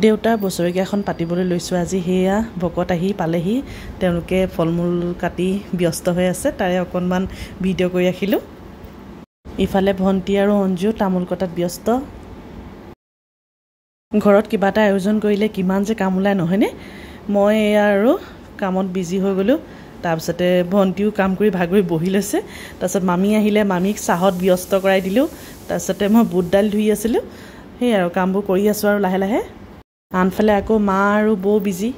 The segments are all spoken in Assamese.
দেউতাৰ বছৰেকীয়াখন পাতিবলৈ লৈছোঁ আজি। সেয়া ভকত আহি পালেহি, তেওঁলোকে ফল মূল কাটি ব্যস্ত হৈ আছে, তাৰে অকণমান ভিডিঅ' কৰি ৰাখিলোঁ। ইফালে ভণ্টি আৰু অঞ্জু তামোল কটাত ব্যস্ত। ঘৰত কিবা এটা আয়োজন কৰিলে কিমান যে কাম ওলাই নহয়নে। মই এয়া আৰু কামত বিজি হৈ গ'লোঁ। তাৰপিছতে ভণ্টিও কাম কৰি ভাগৰি বহি লৈছে। তাৰপিছত মামী আহিলে, মামীক চাহত ব্যস্ত কৰাই দিলোঁ। তাৰপিছতে মই বুট দাইল ধুই আছিলোঁ। সেই আৰু কামবোৰ কৰি আছোঁ আৰু লাহে লাহে। আনফালে আকৌ মা আৰু বৌ বিজি,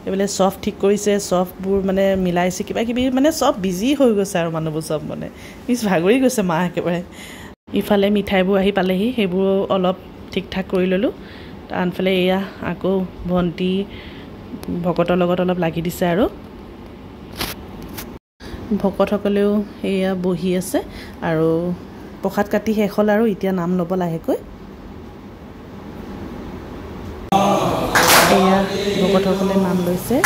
এইফালে চফ ঠিক কৰিছে, চফবোৰ মানে মিলাইছে, কিবা কিবি মানে চব বিজি হৈ গৈছে আৰু মানুহবোৰ চব মানে ভাগৰি গৈছে মা একেবাৰে। ইফালে মিঠাইবোৰ আহি পালেহি, সেইবোৰ অলপ ঠিক ঠাক কৰি ল'লোঁ। আনফালে এয়া আকৌ ভণ্টি ভকতৰ লগত অলপ লাগি দিছে আৰু ভকতসকলেও এয়া বহি আছে আৰু প্ৰসাদ কাটি শেষ হ'ল আৰু এতিয়া নাম ল'ব লাহেকৈ। এয়া ভকতসকলে নাম লৈছে।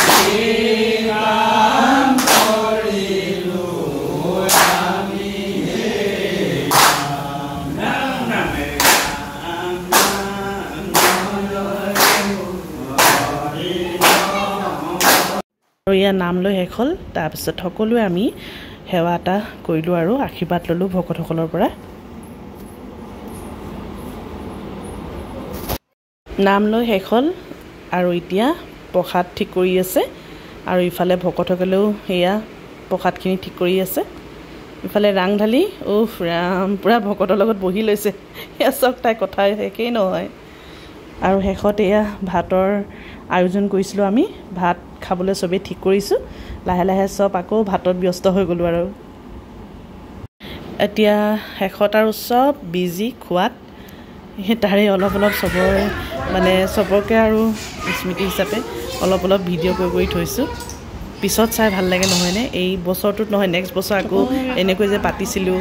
আৰু ইয়াৰ নাম লৈ শেষ হ'ল। তাৰপিছত সকলোৱে আমি সেৱা এটা কৰিলোঁ আৰু আশীৰ্বাদ ল'লোঁ ভকতসকলৰ পৰা। নাম লৈ শেষ হ'ল আৰু এতিয়া প্ৰসাদ ঠিক কৰি আছে আৰু ইফালে ভকতসকলেও সেয়া প্ৰসাদখিনি ঠিক কৰি আছে। ইফালে ৰাং ঢালি ৰাম পূৰা ভকতৰ লগত বহি লৈছে। সেয়া চব তাই কথা শেষেই নহয়। আৰু শেষত এয়া ভাতৰ আয়োজন কৰিছিলোঁ আমি, ভাত খাবলৈ চবেই ঠিক কৰিছোঁ। লাহে লাহে চব আকৌ ভাতত ব্যস্ত হৈ গ'লোঁ আৰু এতিয়া শেষত আৰু চব বিজি খোৱাত। সেই তাৰে অলপ অলপ চবৰে মানে চবকে আৰু স্মৃতি হিচাপে অলপ অলপ ভিডিঅ' কৰি থৈছোঁ। পিছত চাই ভাল লাগে নহয়নে। এই বছৰটোত নহয়, নেক্সট বছৰ আকৌ এনেকৈ যে পাতিছিলোঁ,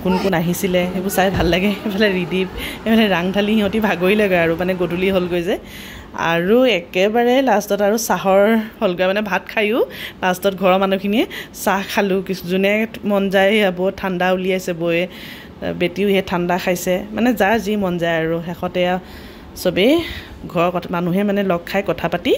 কোন কোন আহিছিলে, সেইবোৰ চাই ভাল লাগে। এইফালে ৰিদীপ, এইফালে ৰাং ঢালি সিহঁতি ভাগৰি লাগে আৰু মানে গধূলি হ'লগৈ যে। আৰু একেবাৰে লাষ্টত আৰু চাহৰ হ'লগৈ, মানে ভাত খায়ো লাষ্টত ঘৰৰ মানুহখিনিয়ে চাহ খালোঁ। যোনে মন যায় বহুত ঠাণ্ডা উলিয়াইছে বৌয়ে, বেটিও সেই ঠাণ্ডা খাইছে, মানে যাৰ যি মন যায় আৰু। শেষতে চবেই ঘৰৰ মানুহে মানে লগ খাই কথা পাতি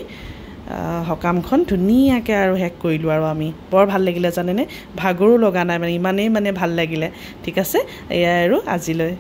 সকামখন ধুনীয়াকৈ আৰু শেষ কৰিলোঁ আৰু আমি। বৰ ভাল লাগিলে জানেনে, ভাগৰো লগা নাই মানে, ইমানেই মানে ভাল লাগিলে। ঠিক আছে, এয়াই আৰু আজিলৈ।